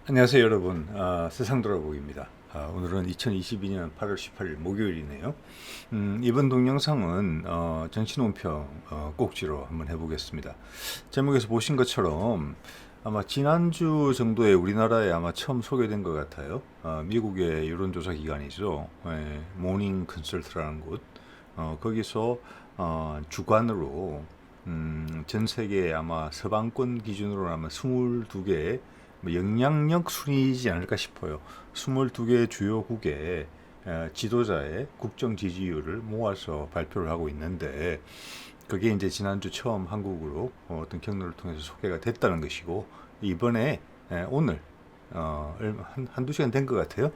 안녕하세요 여러분. 세상 돌아보기입니다. 오늘은 2022년 8월 18일 목요일이네요. 이번 동영상은 정치논평 꼭지로 한번 해보겠습니다. 제목에서 보신 것처럼 아마 지난주 정도에 우리나라에 아마 처음 소개된 것 같아요. 미국의 여론조사 기관이죠. 모닝 컨설트라는 곳. 거기서 주관으로 전 세계 아마 서방권 기준으로 아마 22개 영향력 순위이지 않을까 싶어요. 22개 주요국의 지도자의 국정 지지율을 모아서 발표를 하고 있는데 그게 이제 지난주 처음 한국으로 어떤 경로를 통해서 소개가 됐다는 것이고 이번에 오늘 한두 시간 된 것 같아요.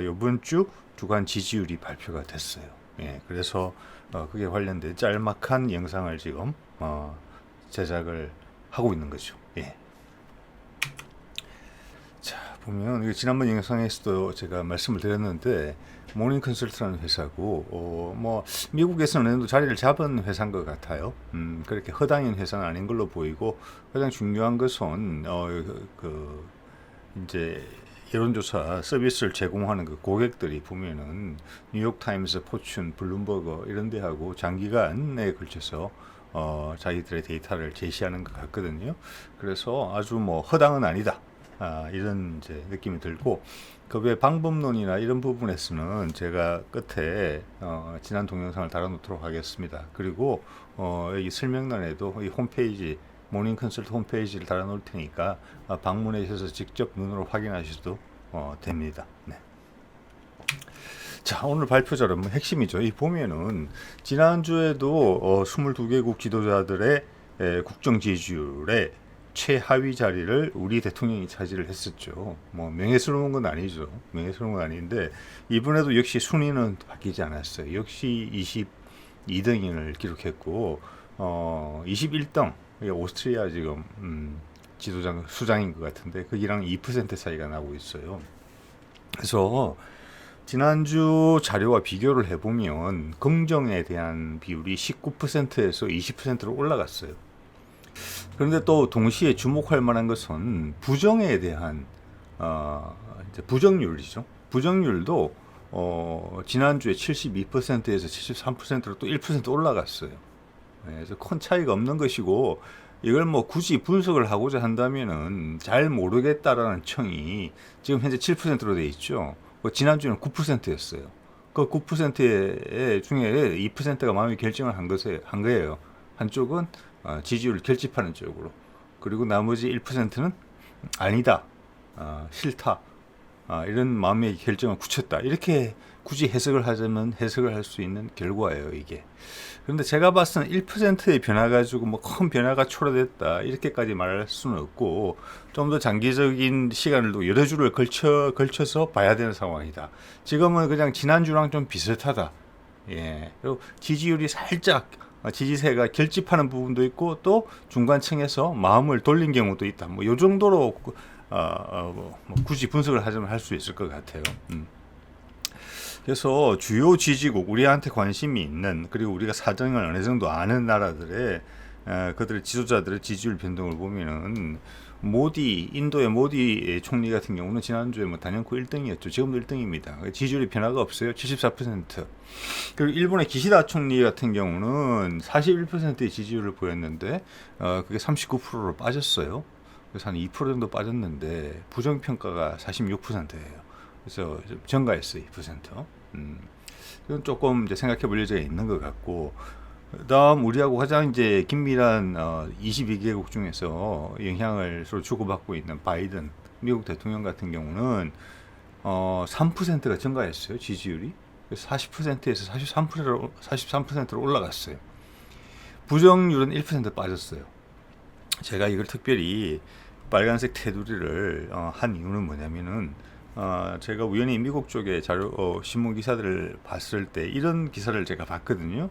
이번 주 주간 지지율이 발표가 됐어요. 그래서 그게 관련된 짤막한 영상을 지금 제작을 하고 있는 거죠. 자, 보면 이거 지난번 영상에서도 제가 말씀을 드렸는데 모닝 컨설트라는 회사고 뭐 미국에서는 자리를 잡은 회사인 것 같아요. 그렇게 허당인 회사는 아닌 걸로 보이고 가장 중요한 것은 이제 여론조사 서비스를 제공하는 그 고객들이 보면은 뉴욕타임스, 포춘, 블룸버그 이런 데하고 장기간에 걸쳐서 자기들의 데이터를 제시하는 것 같거든요. 그래서 아주 뭐 허당은 아니다. 이런 이제 느낌이 들고 그 외 방법론이나 이런 부분에서는 제가 끝에 지난 동영상을 달아놓도록 하겠습니다. 그리고 여기 설명란에도 이 홈페이지 모닝 컨설트 홈페이지를 달아놓을 테니까 방문해 주셔서 직접 눈으로 확인하셔도 됩니다. 네. 자, 오늘 발표 자료는 핵심이죠. 이 보면은 지난주에도 22개국 지도자들의 국정 지지율에 최하위 자리를 우리 대통령이 차지를 했었죠. 뭐 명예스러운 건 아니죠. 명예스러운 건 아닌데 이번에도 역시 순위는 바뀌지 않았어요. 역시 22등을 기록했고 21등 오스트리아 지금 지도장 수장인 것 같은데 거기랑 2% 차이가 나고 있어요. 그래서 지난주 자료와 비교를 해보면 긍정에 대한 비율이 19%에서 20%로 올라갔어요. 그런데 또 동시에 주목할 만한 것은 부정에 대한 이제 부정률이죠. 부정률도 지난주에 72%에서 73%로 또 1% 올라갔어요. 그래서 큰 차이가 없는 것이고 이걸 뭐 굳이 분석을 하고자 한다면은 잘 모르겠다라는 청이 지금 현재 7%로 돼 있죠. 지난주에는 9%였어요. 그 9% 중에 2%가 마음의 결정을 한 거예요. 한쪽은 지지율을 결집하는 쪽으로. 그리고 나머지 1%는 아니다, 싫다, 이런 마음의 결정을 굳혔다. 이렇게 굳이 해석을 하자면 해석을 할 수 있는 결과예요, 이게. 그런데 제가 봤을 때는 1%의 변화 가지고 뭐 큰 변화가 초래됐다. 이렇게까지 말할 수는 없고, 좀 더 장기적인 시간을 두 여러 주를 걸쳐서 봐야 되는 상황이다. 지금은 그냥 지난주랑 좀 비슷하다. 그리고 지지율이 살짝 지지세가 결집하는 부분도 있고 또 중간층에서 마음을 돌린 경우도 있다. 뭐 이 정도로 뭐 굳이 분석을 하자면 할 수 있을 것 같아요. 그래서 주요 지지국 우리한테 관심이 있는 그리고 우리가 사정을 어느 정도 아는 나라들의 그들의 지도자들의 지지율 변동을 보면은 인도의 모디 총리 같은 경우는 지난주에 뭐 단연코 1등이었죠. 지금도 1등입니다. 지지율이 변화가 없어요. 74%. 그리고 일본의 기시다 총리 같은 경우는 41%의 지지율을 보였는데 그게 39%로 빠졌어요. 그래서 한 2% 정도 빠졌는데 부정평가가 46%예요. 그래서 증가했어요, 2%. 이건 조금 이제 생각해 볼 여지가 있는 것 같고, 그다음 우리하고 가장 이제 긴밀한 22개국 중에서 영향을 서로 주고받고 있는 바이든 미국 대통령 같은 경우는 3%가 증가했어요, 지지율이. 40%에서 43%로 올라갔어요. 부정률은 1% 빠졌어요. 제가 이걸 특별히 빨간색 테두리를 한 이유는 뭐냐면은 제가 우연히 미국 쪽에 신문 기사들을 봤을 때 이런 기사를 제가 봤거든요.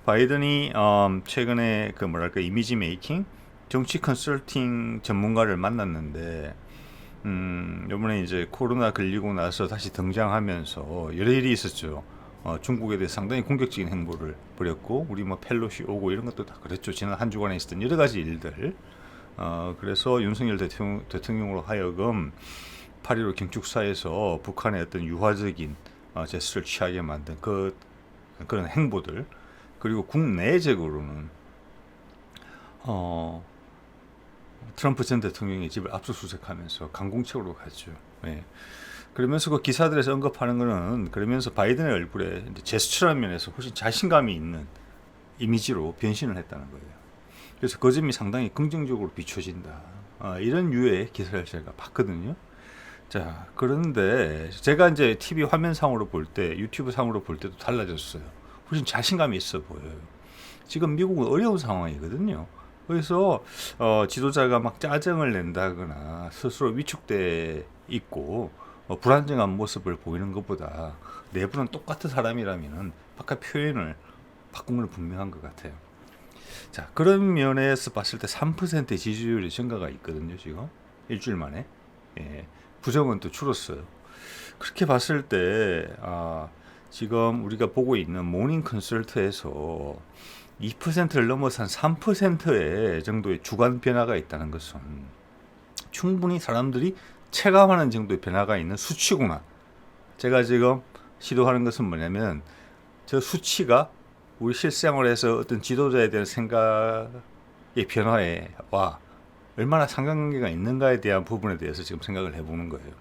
바이든이 최근에 그 뭐랄까 이미지 메이킹 정치 컨설팅 전문가를 만났는데 이번에 이제 코로나 걸리고 나서 다시 등장하면서 여러 일이 있었죠. 중국에 대해 상당히 공격적인 행보를 벌였고 우리 뭐 펠로시 오고 이런 것도 다 그랬죠. 지난 한 주간에 있었던 여러 가지 일들. 그래서 윤석열 대통령으로 하여금 8.15 경축사에서 북한의 어떤 유화적인 제스처를 취하게 만든 그런 행보들, 그리고 국내적으로는 트럼프 전 대통령의 집을 압수수색하면서 강공책으로 갔죠. 예. 그러면서 그 기사들에서 언급하는 거는, 그러면서 바이든의 얼굴에 제스처라는 면에서 훨씬 자신감이 있는 이미지로 변신을 했다는 거예요. 그래서 그 점이 상당히 긍정적으로 비춰진다. 이런 유의 기사를 제가 봤거든요. 자, 그런데 제가 이제 TV 화면상으로 볼 때, 유튜브 상으로 볼 때도 달라졌어요. 훨씬 자신감이 있어 보여요. 지금 미국은 어려운 상황이거든요. 그래서 지도자가 막 짜증을 낸다거나 스스로 위축돼 있고 불안정한 모습을 보이는 것보다 내부는 똑같은 사람이라면 바깥 표현을 바꾼 건 분명한 것 같아요. 자, 그런 면에서 봤을 때 3% 지지율의 증가가 있거든요. 지금 일주일 만에. 예, 부정은 또 줄었어요. 그렇게 봤을 때 지금 우리가 보고 있는 모닝 컨설트에서 2%를 넘어서 한 3%의 정도의 주간 변화가 있다는 것은 충분히 사람들이 체감하는 정도의 변화가 있는 수치구나. 제가 지금 시도하는 것은 뭐냐면, 저 수치가 우리 실생활에서 어떤 지도자에 대한 생각의 변화와 얼마나 상관관계가 있는가에 대한 부분에 대해서 지금 생각을 해보는 거예요.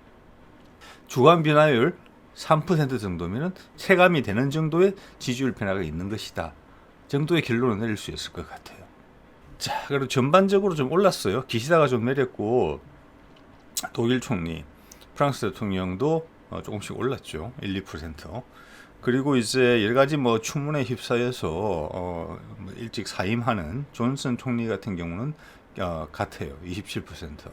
주간 변화율 3% 정도면 체감이 되는 정도의 지지율 변화가 있는 것이다 정도의 결론을 내릴 수 있을 것 같아요. 자, 그리고 전반적으로 좀 올랐어요. 기시다가 좀 내렸고, 독일 총리, 프랑스 대통령도 조금씩 올랐죠. 1, 2%. 그리고 이제 여러 가지 추문에 휩싸여서 일찍 사임하는 존슨 총리 같은 경우는 같아요. 27%.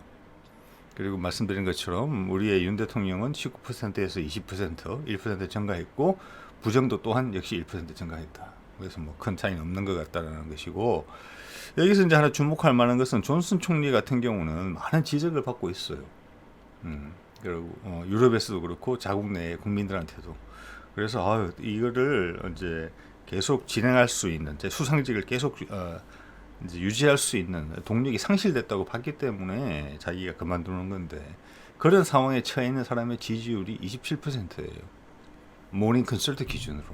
그리고 말씀드린 것처럼 우리의 윤 대통령은 19%에서 20%, 1% 증가했고, 부정도 또한 역시 1% 증가했다. 그래서 큰 차이는 없는 것 같다는 것이고, 여기서 이제 하나 주목할 만한 것은 존슨 총리 같은 경우는 많은 지적을 받고 있어요. 그리고 유럽에서도 그렇고 자국 내 국민들한테도. 그래서 이거를 이제 계속 진행할 수 있는, 수상직을 계속 이제 유지할 수 있는 동력이 상실됐다고 봤기 때문에 자기가 그만두는 건데, 그런 상황에 처해 있는 사람의 지지율이 27%예요. 모닝 컨설트 기준으로.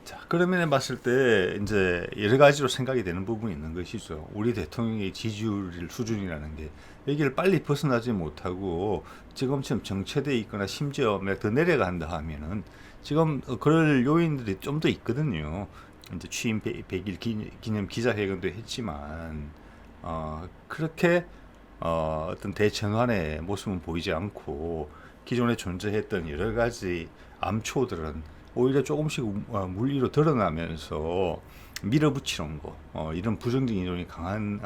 자, 그런 면에 봤을 때 이제 여러 가지로 생각이 되는 부분이 있는 것이죠. 우리 대통령의 지지율 수준이라는 게 여기를 빨리 벗어나지 못하고 지금처럼 정체돼 있거나 심지어 더 내려간다 하면은, 지금 그럴 요인들이 좀 더 있거든요. 이제 취임 100일 기념 기자회견도 했지만 그렇게 어떤 대전환의 모습은 보이지 않고, 기존에 존재했던 여러 가지 암초들은 오히려 조금씩 물 위로 드러나면서 밀어붙이는 거, 이런 부정적인 이론이 강한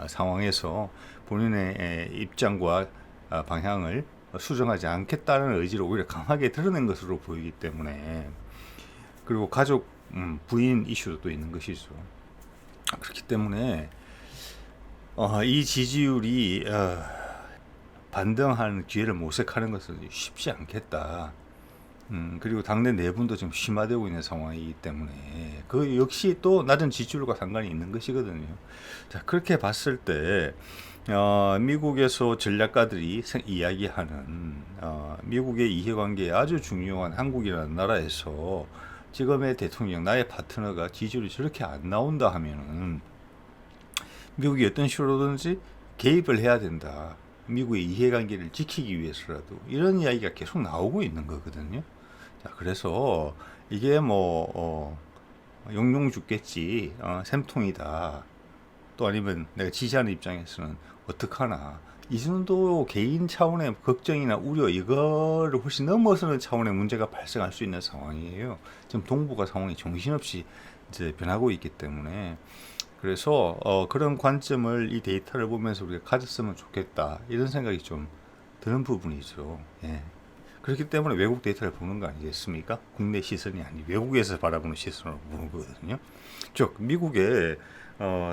상황에서 본인의 입장과 방향을 수정하지 않겠다는 의지를 오히려 강하게 드러낸 것으로 보이기 때문에, 그리고 가족 부인 이슈도 또 있는 것이죠. 그렇기 때문에 이 지지율이 반등하는 기회를 모색하는 것은 쉽지 않겠다. 그리고 당내 내분도 좀 심화되고 있는 상황이기 때문에 그 역시 또 낮은 지지율과 상관이 있는 것이거든요. 자, 그렇게 봤을 때 미국에서 전략가들이 이야기하는 미국의 이해관계에 아주 중요한 한국이라는 나라에서 지금의 대통령, 나의 파트너가 지지율이 저렇게 안 나온다 하면은 미국이 어떤 식으로든지 개입을 해야 된다. 미국의 이해관계를 지키기 위해서라도, 이런 이야기가 계속 나오고 있는 거거든요. 자, 그래서 이게 용용 죽겠지, 샘통이다. 또 아니면 내가 지지하는 입장에서는 어떡하나. 이 정도 개인 차원의 걱정이나 우려, 이거를 훨씬 넘어서는 차원의 문제가 발생할 수 있는 상황이에요. 지금 동북아 상황이 정신없이 이제 변하고 있기 때문에. 그래서 그런 관점을 이 데이터를 보면서 우리가 가졌으면 좋겠다, 이런 생각이 좀 드는 부분이죠. 예. 그렇기 때문에 외국 데이터를 보는 거 아니겠습니까? 국내 시선이 아니 외국에서 바라보는 시선으로 보는 거거든요. 즉 미국의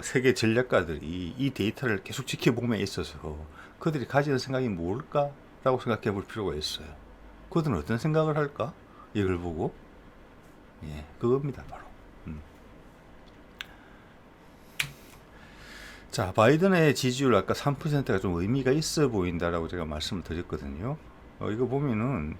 세계 전략가들이 이 데이터를 계속 지켜보면 있어서 그들이 가지는 생각이 뭘까라고 생각해 볼 필요가 있어요. 그들은 어떤 생각을 할까? 이걸 보고. 그겁니다, 바로. 자, 바이든의 지지율 아까 3%가 좀 의미가 있어 보인다라고 제가 말씀을 드렸거든요. 이거 보면은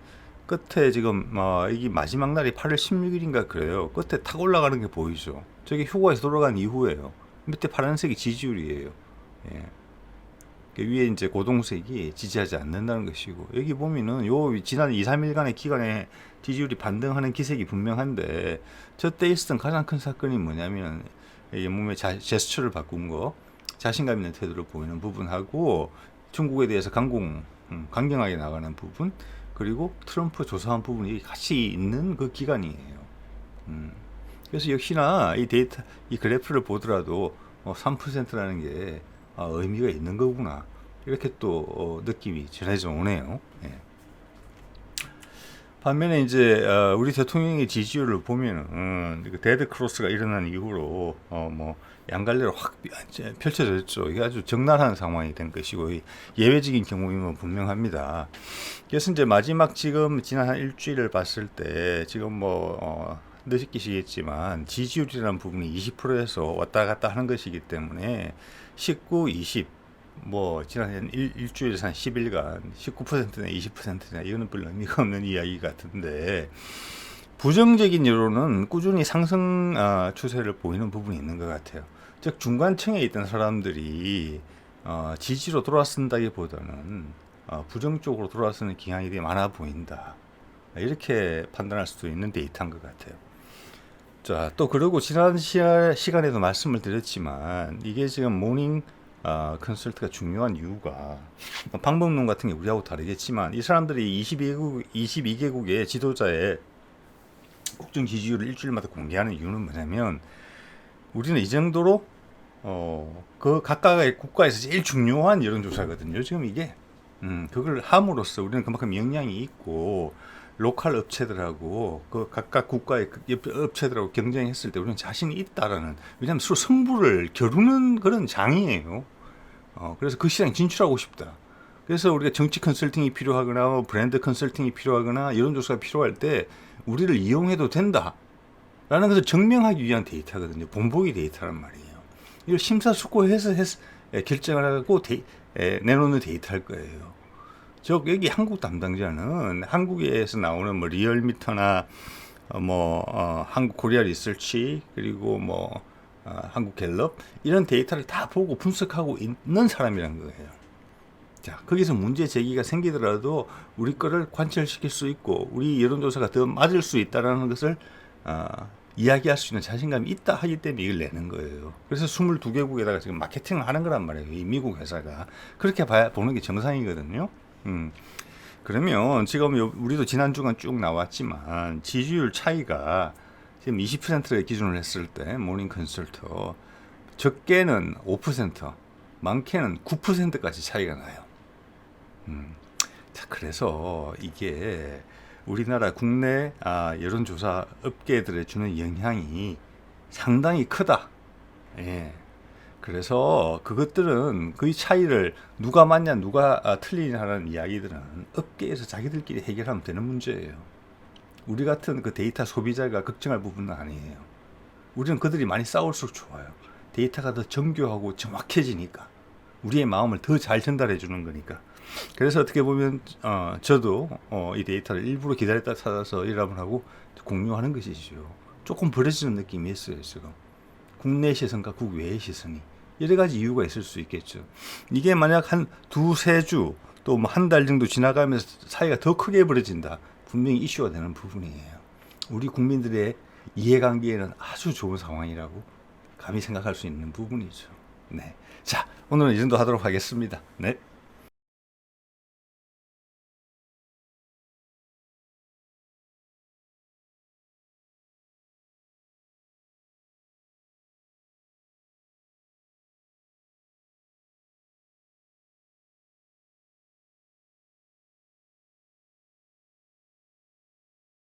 끝에 지금 이게 마지막 날이 8월 16일인가 그래요. 끝에 탁 올라가는 게 보이죠. 저게 휴가에서 돌아간 이후에요. 밑에 파란색이 지지율이에요. 예. 위에 이제 고동색이 지지하지 않는다는 것이고, 여기 보면은 요 지난 2, 3일간의 기간에 지지율이 반등하는 기색이 분명한데, 저때 있었던 가장 큰 사건이 뭐냐면 이 몸의 제스처를 바꾼 거, 자신감 있는 태도를 보이는 부분하고 중국에 대해서 강경하게 나가는 부분, 그리고 트럼프 조사한 부분이 같이 있는 그 기간이에요. 그래서 역시나 이 데이터, 이 그래프를 보더라도 3%라는 게 의미가 있는 거구나, 이렇게 또 느낌이 전해져 오네요. 예. 반면에 이제 우리 대통령의 지지율을 보면은 데드 크로스가 일어난 이후로 뭐 양갈래로 확 펼쳐졌죠. 이게 아주 적나라한 상황이 된 것이고, 예외적인 경우이면 분명합니다. 그래서 이제 마지막 지금 지난 한 일주일을 봤을 때 지금 뭐 느끼시겠지만 지지율이라는 부분이 20%에서 왔다 갔다 하는 것이기 때문에 19, 20, 뭐 지난 일주일에서 한 10일간 19%나 20%나 이거는 별로 의미가 없는 이야기 같은데, 부정적인 여론은 꾸준히 상승 추세를 보이는 부분이 있는 것 같아요. 즉 중간층에 있던 사람들이 지지로 돌아선다기보다는 부정적으로 돌아서는 경향이 되게 많아 보인다, 이렇게 판단할 수도 있는 데이터인 것 같아요. 자, 또 그리고 지난 시간에도 말씀을 드렸지만 이게 지금 모닝 컨설트가 중요한 이유가, 방법론 같은 게 우리하고 다르겠지만 이 사람들이 22개국의 지도자의 국정 지지율을 일주일마다 공개하는 이유는 뭐냐면, 우리는 이 정도로 그 각각의 국가에서 제일 중요한 여론조사거든요. 지금 이게 그걸 함으로써 우리는 그만큼 영향이 있고, 로컬 업체들하고 그 각각 국가의 업체들하고 경쟁했을 때 우리는 자신이 있다라는, 왜냐하면 서로 승부를 겨루는 그런 장이에요. 그래서 그 시장에 진출하고 싶다. 그래서 우리가 정치 컨설팅이 필요하거나 브랜드 컨설팅이 필요하거나 여론조사가 필요할 때 우리를 이용해도 된다 라는 것을 증명하기 위한 데이터거든요. 본보기 데이터란 말이에요. 이걸 심사숙고해서 결정을 하고 내놓는 데이터일 거예요. 즉 여기 한국 담당자는 한국에서 나오는 뭐 리얼미터나 한국 코리아 리서치, 그리고 한국 갤럽, 이런 데이터를 다 보고 분석하고 있는 사람이란 거예요. 자, 거기서 문제 제기가 생기더라도 우리 거를 관철시킬 수 있고 우리 여론조사가 더 맞을 수 있다는 것을 이야기할 수 있는 자신감이 있다 하기 때문에 이걸 내는 거예요. 그래서 22개국에다가 지금 마케팅을 하는 거란 말이에요. 이 미국 회사가. 그렇게 보는 게 정상이거든요. 그러면 지금 우리도 지난주간 쭉 나왔지만 지지율 차이가 지금 20%를 기준으로 했을 때 모닝 컨설터 적게는 5%, 많게는 9%까지 차이가 나요. 자, 그래서 이게 우리나라 국내 여론조사 업계들에 주는 영향이 상당히 크다. 예. 그래서 그것들은 그 차이를 누가 맞냐 누가 틀리냐라는 이야기들은 업계에서 자기들끼리 해결하면 되는 문제예요. 우리 같은 그 데이터 소비자가 걱정할 부분은 아니에요. 우리는 그들이 많이 싸울수록 좋아요. 데이터가 더 정교하고 정확해지니까, 우리의 마음을 더 잘 전달해 주는 거니까. 그래서 어떻게 보면 저도 이 데이터를 일부러 기다렸다 찾아서 일합을 하고 공유하는 것이죠. 조금 버려지는 느낌이 있어요. 지금 국내 시선과 국외의 시선이 여러 가지 이유가 있을 수 있겠죠. 이게 만약 한 두세 주 또 뭐 한 달 정도 지나가면서 사이가 더 크게 벌어진다, 분명히 이슈가 되는 부분이에요. 우리 국민들의 이해관계에는 아주 좋은 상황이라고 감히 생각할 수 있는 부분이죠. 네. 자, 오늘은 이 정도 하도록 하겠습니다. 네.